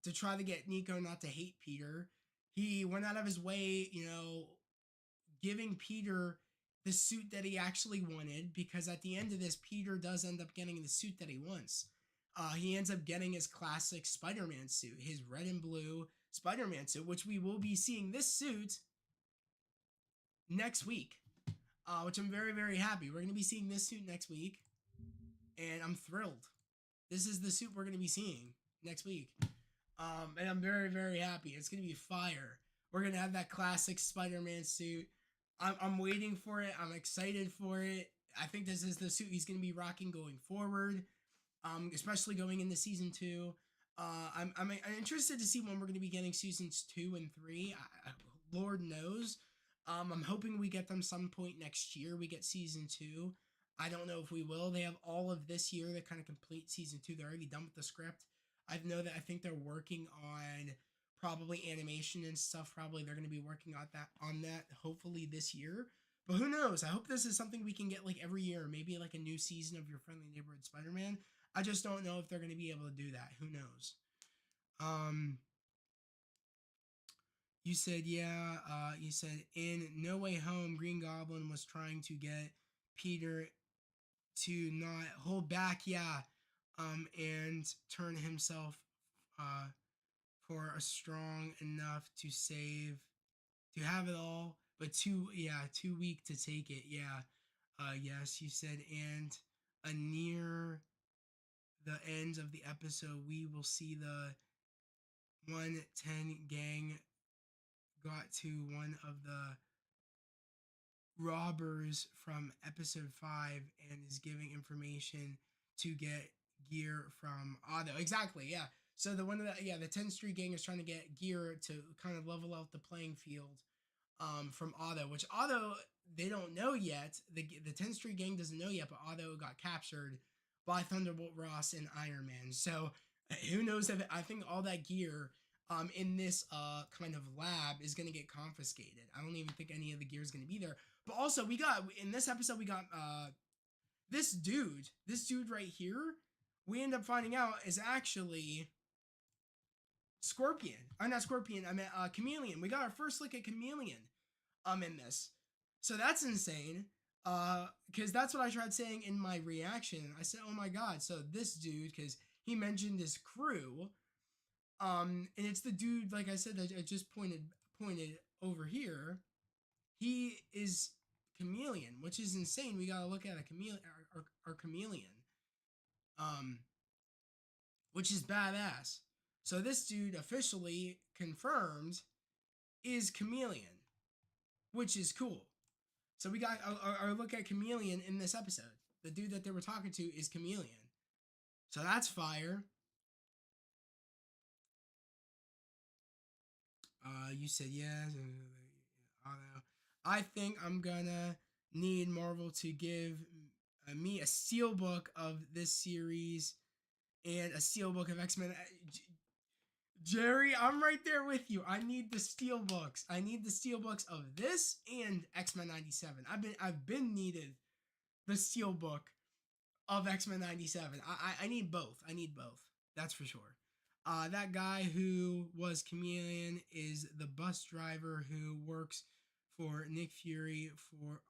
to try to get Nico not to hate Peter. He went out of his way, giving Peter the suit that he actually wanted, because at the end of this, Peter does end up getting the suit that he wants. He ends up getting his classic Spider-Man suit, his red and blue Spider-Man suit, which we will be seeing this suit next week, which I'm very, very happy. We're going to be seeing this suit next week, and I'm thrilled. This is the suit we're going to be seeing next week, and I'm very, very happy. It's going to be fire. We're going to have that classic Spider-Man suit. I'm waiting for it. I'm excited for it. I think this is the suit he's going to be rocking going forward, especially going into season 2. I'm interested to see when we're going to be getting seasons 2 and 3. Lord knows. I'm hoping we get them some point next year. We get season 2. I don't know if we will. They have all of this year to kind of complete season 2. They're already done with the script. I think they're working on probably animation and stuff. Probably they're going to be working on that hopefully this year. But who knows? I hope this is something we can get like every year, maybe like a new season of Your Friendly Neighborhood Spider-Man. I just don't know if they're going to be able to do that. Who knows? You said, yeah, you said in No Way Home, Green Goblin was trying to get Peter to not hold back, yeah, and turn himself for a strong enough to have it all, but too weak to take it, yeah. Yes, you said, and near the end of the episode, we will see the 110 gang got to one of the robbers from episode 5 and is giving information to get gear from Otto. Exactly, yeah. So the 10th Street gang is trying to get gear to kind of level out the playing field from Otto, which Otto, they don't know yet. The 10th Street gang doesn't know yet, but Otto got captured by Thunderbolt Ross and Iron Man. So who knows if I think all that gear in this kind of lab is going to get confiscated. I don't even think any of the gear is going to be there. But also, in this episode, we got this dude right here, we end up finding out is actually Scorpion. Not Scorpion, I meant Chameleon. We got our first look at Chameleon in this. So that's insane. Because that's what I tried saying in my reaction. I said, oh my god, so this dude, because he mentioned his crew, and it's the dude, like I said, that I just pointed over here. He is Chameleon, which is insane. We gotta look at a chameleon, our Chameleon, which is badass. So this dude officially confirmed is Chameleon, which is cool. So we got our look at Chameleon in this episode. The dude that they were talking to is Chameleon. So that's fire. You said yes. I think I'm gonna need Marvel to give me a steelbook of this series and a steelbook of X-Men. Jerry, I'm right there with you. I need the steelbooks. I need the steelbooks of this and X-Men 97. I've been needed the steelbook of X-Men 97. I need both. I need both. That's for sure. That guy who was Chameleon is the bus driver who works for Nick Fury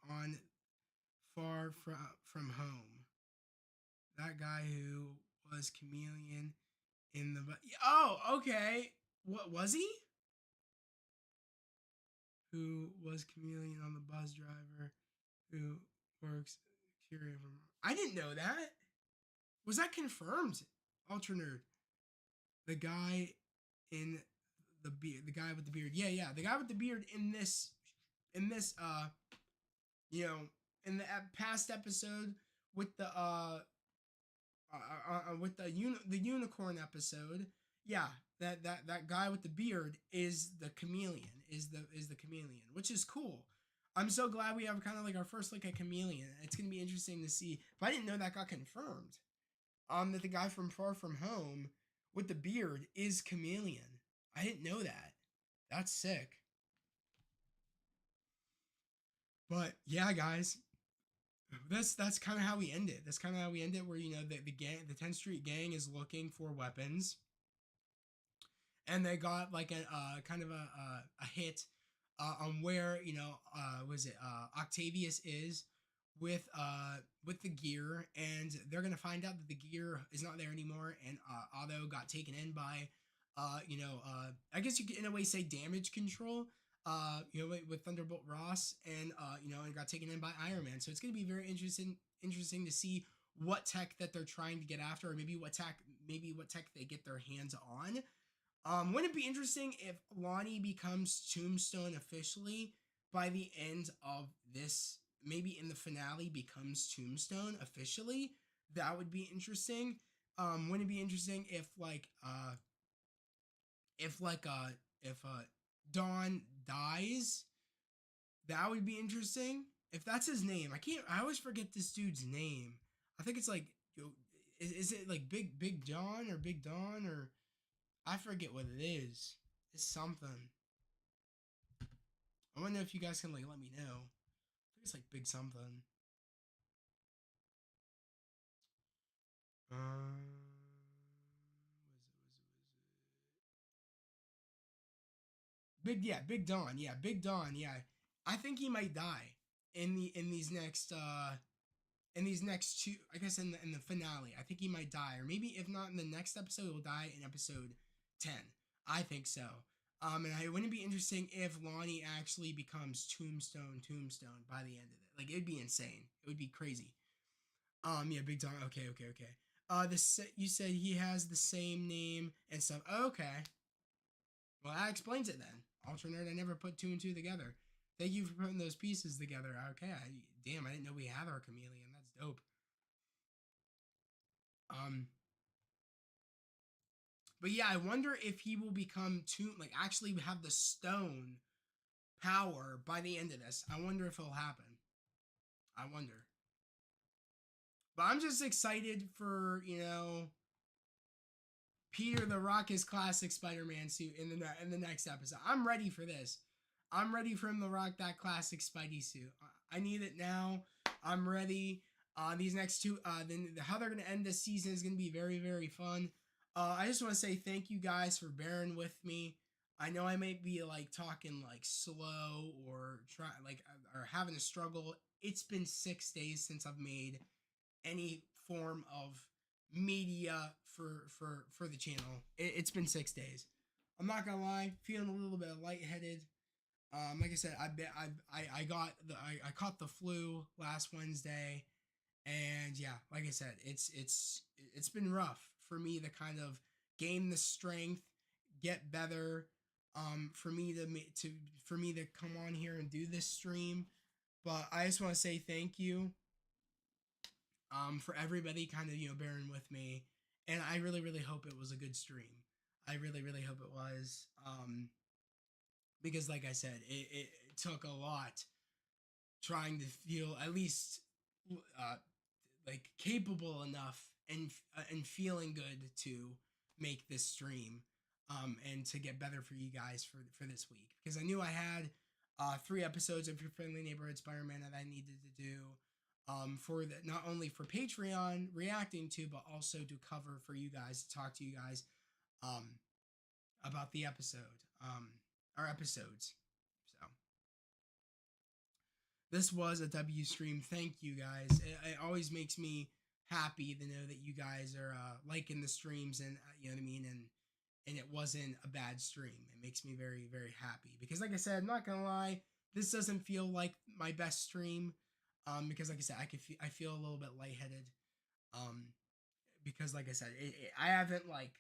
on Far From Home. That guy who was Chameleon in the okay. What was he? Who was Chameleon on the bus driver who works Fury from? I didn't know that. Was that confirmed? Ultra Nerd. The guy in the beard, the guy with the beard. Yeah, the guy with the beard in this in the past episode with the the unicorn episode. Yeah, that guy with the beard is the Chameleon. Is the Chameleon, which is cool. I'm so glad we have kind of like our first look at Chameleon. It's gonna be interesting to see. But I didn't know that got confirmed. that the guy from Far From Home with the beard is Chameleon. I didn't know that. That's sick. But yeah, guys, that's kind of how we end it. That's kind of how we end it. Where the gang, the 10th Street gang, is looking for weapons, and they got like a kind of a hit on where was it Octavius is with the gear, and they're gonna find out that the gear is not there anymore, and Otto got taken in by I guess you could in a way say damage control. With Thunderbolt Ross, and and got taken in by Iron Man. So it's gonna be very interesting to see what tech that they're trying to get after, or maybe what tech they get their hands on. Wouldn't it be interesting if Lonnie becomes Tombstone officially by the end of this? Maybe in the finale becomes Tombstone officially. That would be interesting. Wouldn't it be interesting if if Dawn dies? That would be interesting. If that's his name, I always forget this dude's name. I think it's like, is it like Big John or Big Dawn, or I forget what it is. It's something. I want to know if you guys can like let me know. I think it's like Big something. Big Dawn. Yeah, Big Dawn. Yeah, I think he might die in these next two. I guess in the finale, I think he might die, or maybe if not in the next episode, he'll die in episode 10. I think so. And it wouldn't be interesting if Lonnie actually becomes Tombstone by the end of it. Like, it'd be insane. It would be crazy. Yeah, Big Dawn. Okay. You said he has the same name and stuff. Okay. Well, that explains it then. Ultra Nerd, I never put two and two together. Thank you for putting those pieces together. Okay, damn, I didn't know we had our chameleon. That's dope. Um, but yeah, I wonder if he will become like actually have the stone power by the end of this. I wonder if it'll happen. I wonder. But I'm just excited for Peter the Rock's classic Spider-Man suit in the next episode. I'm ready for this. I'm ready for him to rock that classic Spidey suit. I need it now. I'm ready. These next two, then how they're gonna end this season is gonna be very, very fun. I just want to say thank you guys for bearing with me. I know I may be like talking like slow or or having a struggle. It's been 6 days since I've made any form of media for the channel. It's been 6 days. I'm not gonna lie, feeling a little bit lightheaded. Like I said, I caught the flu last Wednesday, and yeah, like I said, it's been rough for me to kind of gain the strength, get better. For me to come on here and do this stream, but I just want to say thank you for everybody kind of bearing with me, and I really really hope it was a good stream. I really really hope it was, because like I said, it took a lot trying to feel at least uh, like capable enough and feeling good to make this stream, and to get better for you guys for this week, because I knew I had 3 episodes of Your Friendly Neighborhood Spider-Man that I needed to do, for the, not only for Patreon reacting to, but also to cover for you guys, to talk to you guys um, about the episode, our episodes. So this was a W stream. Thank you guys. It always makes me happy to know that you guys are liking the streams, and you know what I mean, and it wasn't a bad stream. It makes me very very happy, because like I said, I'm not gonna lie, this doesn't feel like my best stream, because like I said, I feel a little bit lightheaded, um, because like I said, I haven't like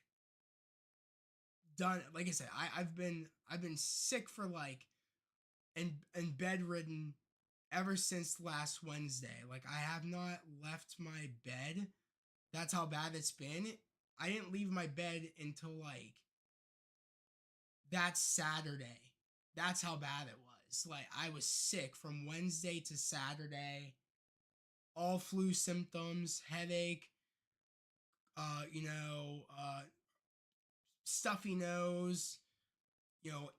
done, like I said, I've been sick for like and bedridden ever since last Wednesday. Like, I have not left my bed. That's how bad it's been. I didn't leave my bed until like that Saturday. That's how bad it was. Like, I was sick from Wednesday to Saturday. All flu symptoms, headache, stuffy nose,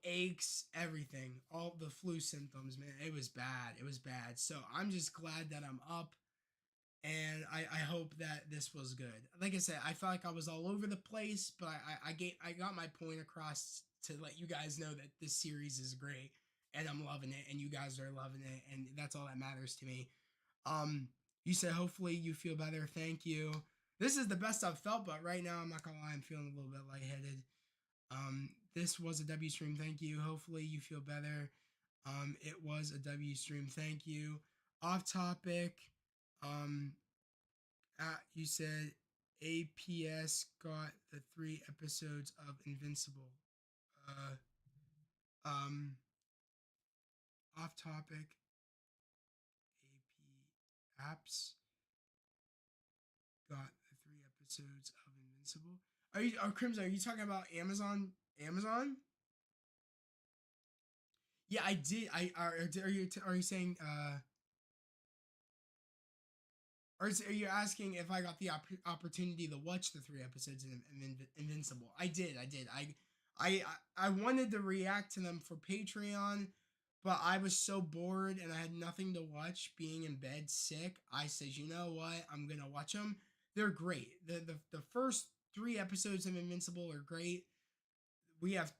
aches, everything, all the flu symptoms, man. It was bad. It was bad. So I'm just glad that I'm up, and I hope that this was good. Like I said, I felt like I was all over the place, but I got my point across to let you guys know that this series is great, and I'm loving it, and you guys are loving it, and that's all that matters to me. Um, you said hopefully you feel better. Thank you. This is the best I've felt, but right now I'm not gonna lie, I'm feeling a little bit lightheaded. This was a W stream. Thank you. Hopefully you feel better. It was a W stream. Thank you. Off topic. Um, you said APS got the 3 episodes of Invincible. Uh, um, off topic. AP apps got the 3 episodes of Invincible. Crimson? Are you talking about Amazon? Amazon? Yeah, I did. Are you saying are you asking if I got the opportunity to watch the 3 episodes of Invincible? I did. I I wanted to react to them for Patreon, but I was so bored and I had nothing to watch. Being in bed sick, I said, you know what? I'm gonna watch them. They're great. The first 3 episodes of Invincible are great. We have,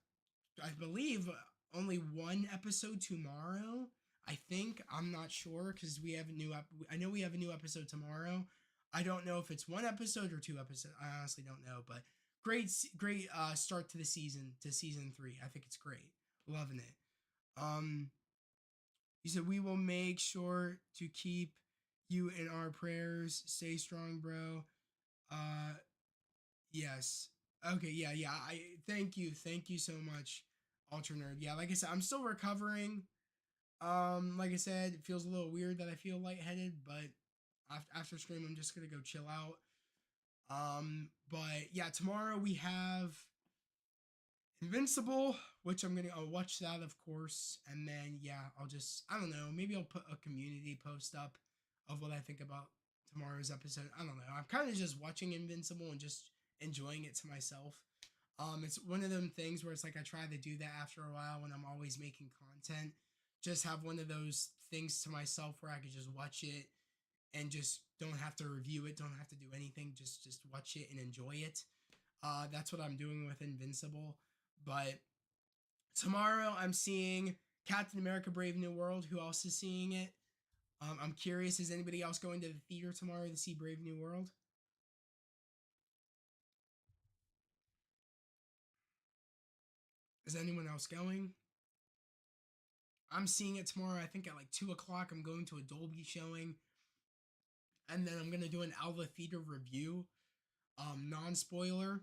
I believe, only one episode tomorrow. I think, I'm not sure, because we have a new I know we have a new episode tomorrow. I don't know if it's 1 episode or 2 episodes. I honestly don't know, but great start to the season, to season 3. I think it's great. Loving it. Um you said we will make sure to keep you in our prayers. Stay strong, bro. Uh yes. Okay, yeah. I thank you. Thank you so much, Ultra Nerd. Yeah, like I said, I'm still recovering. Like I said, it feels a little weird that I feel lightheaded, but after stream, I'm just gonna go chill out. But yeah, tomorrow we have Invincible, which I'll watch that, of course, and then yeah, I don't know, maybe I'll put a community post up of what I think about tomorrow's episode. I don't know. I'm kind of just watching Invincible and just enjoying it to myself. It's one of them things where it's like I try to do that after a while when I'm always making content. Just have one of those things to myself where I could just watch it and just don't have to review it, don't have to do anything, just watch it and enjoy it. That's what I'm doing with Invincible. But tomorrow I'm seeing Captain America: Brave New World. Who else is seeing it? I'm curious. Is anybody else going to the theater tomorrow to see Brave New World? Is anyone else going? I'm seeing it tomorrow. I think at like 2 o'clock. I'm going to a Dolby showing, and then I'm gonna do an Alva Theater review, non-spoiler,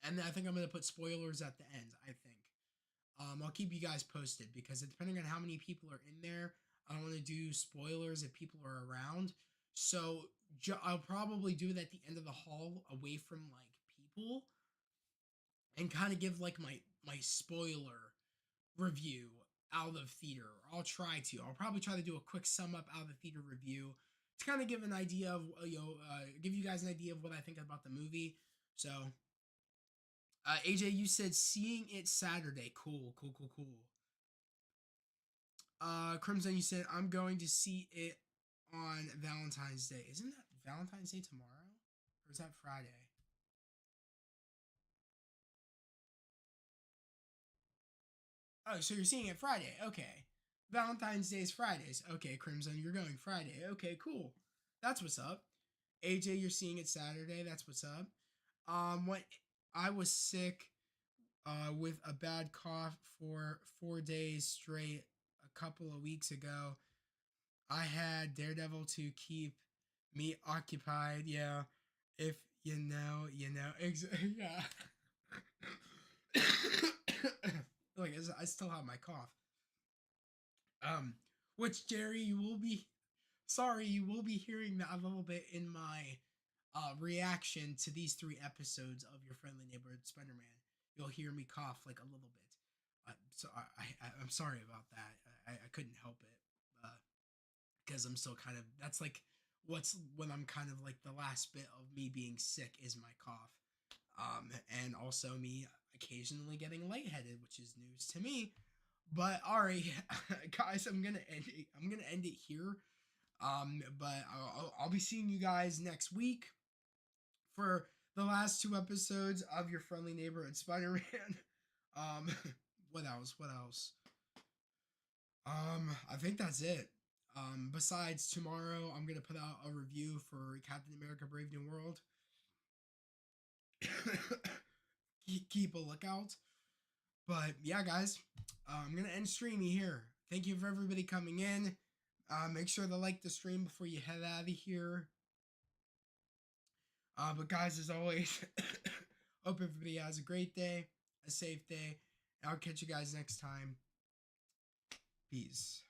and then I think I'm gonna put spoilers at the end. I think. I'll keep you guys posted because depending on how many people are in there, I don't want to do spoilers if people are around. So I'll probably do it at the end of the hall, away from like people, and kind of give like my spoiler review out of theater. I'll try to. I'll probably try to do a quick sum up out of the theater review to kind of give an idea of give you guys an idea of what I think about the movie. So AJ, you said seeing it Saturday. Cool. Crimson, you said I'm going to see it on Valentine's Day. Isn't that Valentine's Day tomorrow? Or is that Friday? Oh, so you're seeing it Friday. Okay. Valentine's Day is Fridays. Okay, Crimson, you're going Friday. Okay, cool. That's what's up. AJ, you're seeing it Saturday. That's what's up. When I was sick with a bad cough for 4 days straight a couple of weeks ago, I had Daredevil to keep me occupied. Yeah, if you know, you know. Yeah. Like I still have my cough. Um, which Jerry, you will be hearing that a little bit in my reaction to these 3 episodes of Your Friendly Neighborhood Spider-Man. You'll hear me cough like a little bit. So I'm sorry about that. I couldn't help it because I'm still kind of, that's like when I'm kind of like the last bit of me being sick is my cough. And also me occasionally getting lightheaded, which is news to me. But all right, guys, I'm gonna end it here. But I'll be seeing you guys next week for the last two episodes of your friendly neighborhood Spider-Man. Um, what else? What else? I think that's it. Besides tomorrow, I'm gonna put out a review for Captain America: Brave New World. Keep a lookout. But yeah, guys, I'm gonna end streaming here. Thank you for everybody coming in. Make sure to like the stream before you head out of here. But guys, as always, hope everybody has a great day, a safe day. And I'll catch you guys next time. Peace.